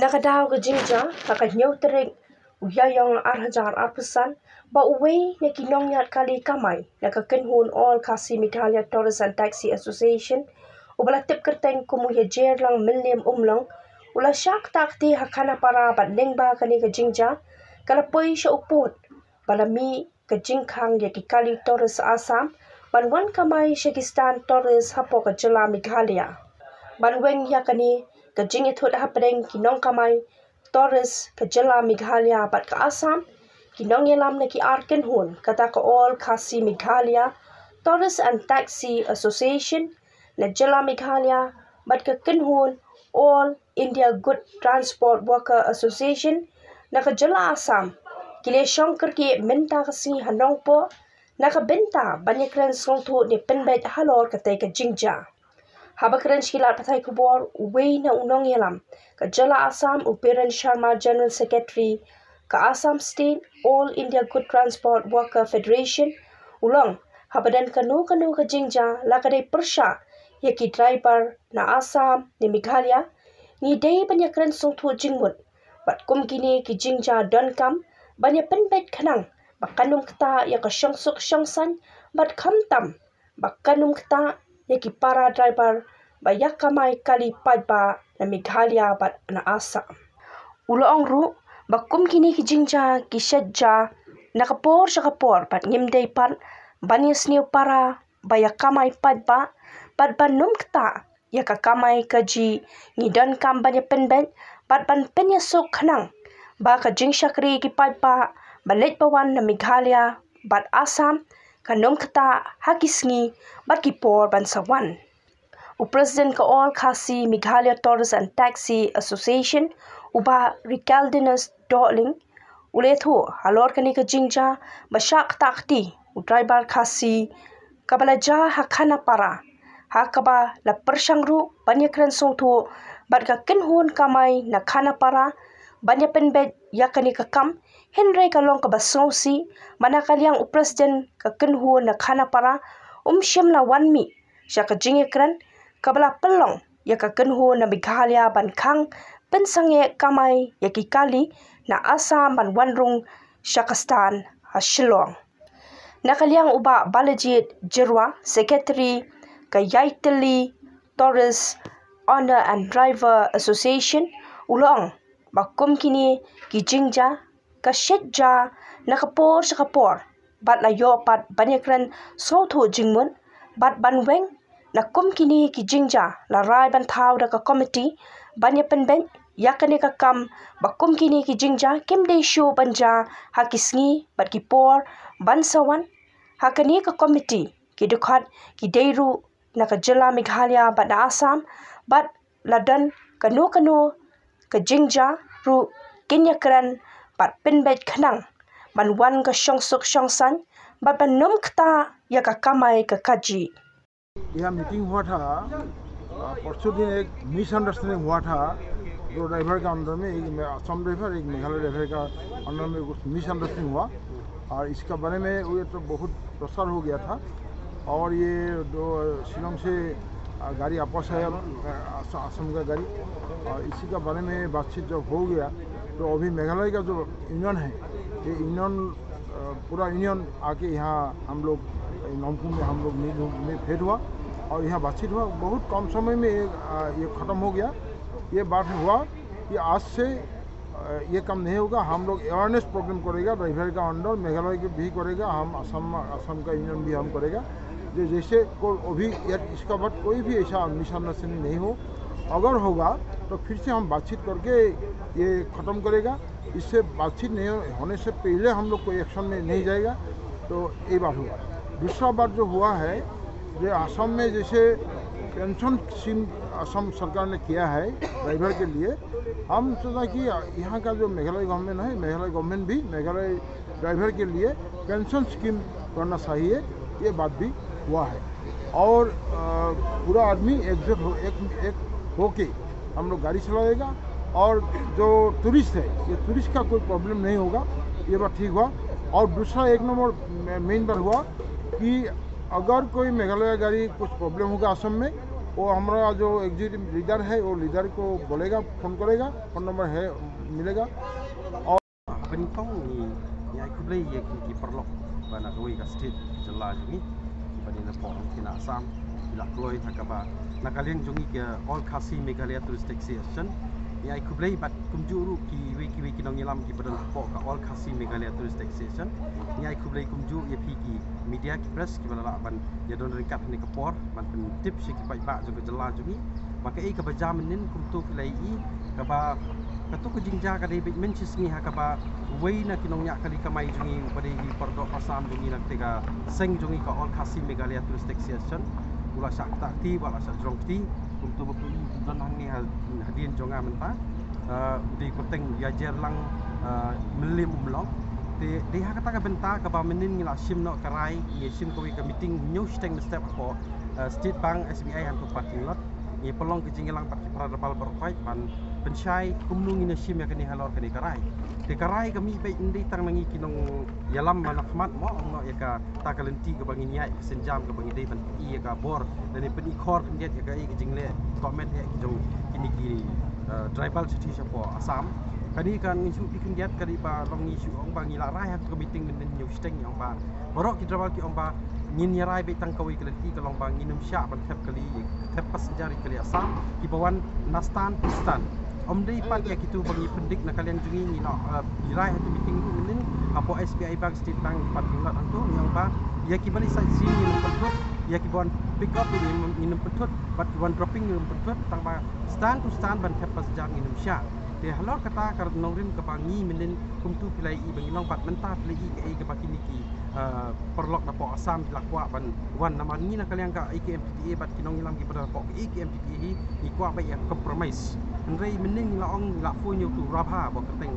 Nakadaw ka jingja, nakanyau terik, uyayong arhajar arpusan, ba uway na kinongyat kali kamay, nakakenhun all kasi Meghalaya Tourist and Taxi Association, ubala tip kerteng kumuyajer lang milim umlong, ula syak takti hakana para bat lengba kani ka jingja, kalapoy siya upot, balami ka jingkang ya kikali Tourist Assam, banwan kamay Shakistan Tourist hapo ka jela Meghalaya. Banweng ya kani ka jing ithut hapdeng kinong kamay Tourist ka jela Meghalaya bat ka Assam kinong yelam na ki arken hun kata ka all kasi Meghalaya Tourist and Taxi Association na jela Meghalaya bat ka kenhun All India Good Transport Worker Association na ka jela Assam kile shongker ki minta kasi hanong po na ka benta banyak ren song tu ni penbet halor kata ka jingja. Habakran shilat patai kubor uway na unong yelam ka jela Assam Upiran Sharma General Secretary ka Assam State All India Good Transport Worker Federation ulong habadan kanu ka jingja lakadai persya yaki driver na Assam ni Meghalaya ni day banyakran song tu jingmut bat kum kini ki jingja don kam banyak penbet kanang bakanum kta ya ka syongsuk syongsan bat kamtam bakanum kta yaki para driver bayak kamay kali padba na Meghalaya bat na Assam. Uloong ru bakum kini ki jingja ki shedja nakapor sa kapor bat ngimday pat banyas niyo para bayak kamay padba bat banum kta yaka kamay kaji ngidan kam banyak penben bat ban penyasuk kanang baka jing syakri ki padba balit bawan na Meghalaya bat Assam kanum kta hakisngi bat kipor bansawan. President ka all kasi Meghalaya Tourist and Taxi Association uba Ricaldinus Dorling uletho halor kani ka jingja basyak takti driver kasi kabalaja hakana para hakaba la persyangru banyak ren song tu bat ka kenhun kamay na kana para banyak penbet yakani ka kam Henry kalong ka basongsi manakalyang president ka kenhun na kana para syam la wanmi siya ka jingekran kabala pelong ya ka kenhu na Meghalaya bankang pensange kamay ya kikali na Assam ban wanrung Shakistan Shillong. Nakalyang uba Balajit Jirwa Secretary ka Yaitali Tourist Owner and Driver Association ulong bakum kini ki jingja ka shedja nakapor sa kapor bat layo pat banyakran soto jingmun bat banweng na kum kini ki jingja la rai ban thau da ka committee banya penben yakane ka kam bakum kini ki jingja kemde show banja hakisngi bat ki por bansawan hakani ka committee ki dukhat ki deiru na ka jela Meghalaya bat na Assam bat ladan kanu ka jingja ru kinyakran bat penbet khanang ban wan ka syongsuk syongsan bat ban num kta ya ka kamay ka kaji. यह मीटिंग हुआ था परसों दिन एक मिसअंडरस्टैंडिंग हुआ था दो ड्राइवर का अंदर में एक असम ड्राइवर एक मेघालय ड्राइवर का अंदर में कुछ मिसअंडरस्टैंडिंग हुआ और इसका बारे में ये तो बहुत प्रसार हो गया था और ये दो शिलोंग से गाड़ी आपस है असम का गाड़ी और इसी का बारे में बातचीत जब हो गया तो अभी मेघालय का जो यूनियन है ये यूनियन पूरा यूनियन आके यहाँ हम लोग नॉमकुम में हम लोग में भेंट हुआ और यहाँ बातचीत हुआ बहुत कम समय में ये ख़त्म हो गया। ये बात हुआ कि आज से ये काम नहीं होगा, हम लोग अवेयरनेस प्रोग्राम करेगा ड्राइवर का अंडर मेघालय के भी करेगा, हम असम का यूनियन भी हम करेगा जो जैसे अभी इसका बाद कोई भी ऐसा मिसअंडरस्टैंडिंग नहीं हो, अगर होगा तो फिर से हम बातचीत करके ये ख़त्म करेगा। इससे बातचीत नहीं होने से पहले हम लोग कोई एक्शन में नहीं जाएगा। तो ये बात हुआ। दूसरा बात जो हुआ है जो असम में जैसे पेंशन स्कीम असम सरकार ने किया है ड्राइवर के लिए, हम सोचा कि यहाँ का जो मेघालय गवर्नमेंट है मेघालय गवर्नमेंट भी मेघालय ड्राइवर के लिए पेंशन स्कीम करना चाहिए, ये बात भी हुआ है। और पूरा आदमी एक होके हम लोग गाड़ी चलाएगा और जो टूरिस्ट है ये टूरिस्ट का कोई प्रॉब्लम नहीं होगा, ये बात ठीक हुआ। और दूसरा एक नंबर मेन बात हुआ कि अगर कोई मेघालय गाड़ी कुछ प्रॉब्लम होगा असम में वो हमारा जो एग्जीक्यूटिव लीडर है वो लीडर को बोलेगा, फ़ोन करेगा, फ़ोन नंबर है मिलेगा। और Peningkong ni ya aku beli ya ki perlok bana koi ka state jela jungi bani na pong kina Assam bila kloi thakaba nakalian jungi ke all Khasi Meghalaya Tourist Association ya aku beli bat kumjuru ki kinong yelam ki badan pok ka all Khasi Meghalaya Tourist Association ya aku beli kumju ya pi ki media ki press ki bala ban ya don ringkat ni ke por ban pen tip si ki pai ba jungi jela jungi maka ka bajamin kumtu kilai ka ba katu ko jingja ka debit menches ni hakaba way na kinongnya kali kamay jungi pada hi pordok Assam jungi nak tega seng jungi ka all Khasi Meghalaya Tourist Association ula syak takti wala syak jongti untuk bepu dan hang ni hadian jonga menta di koteng yajer lang melim umlong de ha kata ka benta ka ba menin ngila sim no karai ye sim ko ka meeting new steng step ko State Bank SBI han to parking lot ye pelong ke jingelang parking pradapal berpai ban pensyai kumnung ina sim ya kani halor kani karai te karai kami baik ndi tang nangi kinong yalam manakmat mo no ya ka takalenti ke bangin yai senjam ke bangin dei ban i ka bor dan pen ikor kendiat ya ka i ke jingle comment ya ki jong kini ki tribal city siapa Assam kani kan isu kendiat kali ba long isu ong bangi la rai ke meeting men new steng yang ba borok ki tribal ki ong ba ngin yarai baik tang kawi kelenti ke long bang nginum sya ban thep kali thep passenger kali Assam ki bawan nastan pustan om dei pat ya kitu bagi pendik nak kalian jungi ni nak dirai hatu meeting tu mending apa SBI Bank State Bank parking lot antu yang ba ya ki bali side sini ni petut ya ki bon pick up ni petut but one dropping ni petut tang ba stand to stand ban thep pas jang ni sya de halor kata kar nongrin ke bangi mending kumtu pilai i bangi long pat menta pilai i ke baki niki perlok na po Assam lakwa ban wan nama ni nak kalian ka IKMPTA bat kinong ilang ki pada po IKMPTA ni kwa ba ya compromise Andrei mening la ong la fu nyu tu rabha bo keteng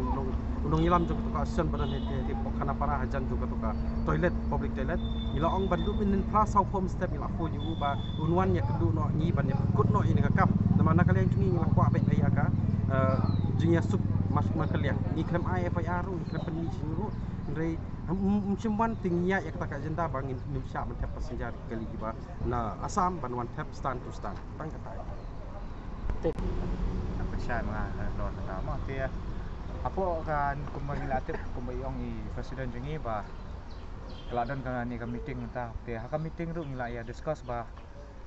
unong ilam jo tu ka sen badan he khana para hajan jo tu ka toilet public toilet ila ong bandu menen pra sau home step ila fu nyu ba unwan ya kedu no ni ban ya kut no ini ka kap nama nak kalian jungi la kwa ba ya ka jinya sup masuk na kalian ni krem IFIR ru krem pen ni ru Andrei mcimwan tingnya ya kata ka agenda bangin Indonesia men tap passenger kali ba na Assam ban one tap stand to stand tang kata Siya mga lor na tama kaya apo kan kumarilatip kumayong i president jungi ba keladan kan ni ka meeting ta te ha ka meeting ru ngila ya discuss ba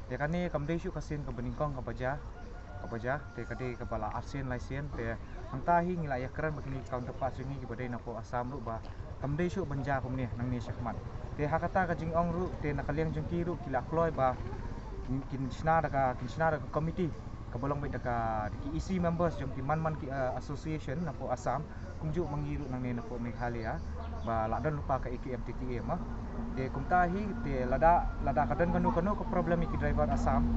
te kan ni kamdei syu kasin ka beningkong ka baja te kade ka bala arsen laisen te angtahi ngila ya keren begini counterpart jungi ki badai na po Assam ru ba kamdei syu banja kumni nang ni syakmat te ha kata ka jing ong ru te nakaliang jungki ru kila kloi ba kinsna da committee kabolong may daga EC members yung man ki association na po Assam kumju mangiru nang ne na po Meghalaya ba ladan lupa ka IKMPTA ma de kumtahi de lada kadan kanu ko problem ki driver Assam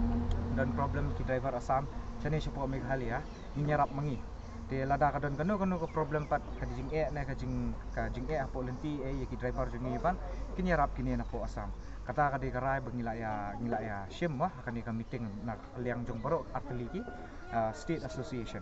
dan problem ki driver Assam chane siya po Meghalaya inyarap mangi de lada kadan kanu ko problem pat kajing na kajing apo lenti ki driver jungi ban kinyarap kini na po Assam kata kadi karai ngila ya shim wah kani ka meeting nak liang jong baro atli ki state association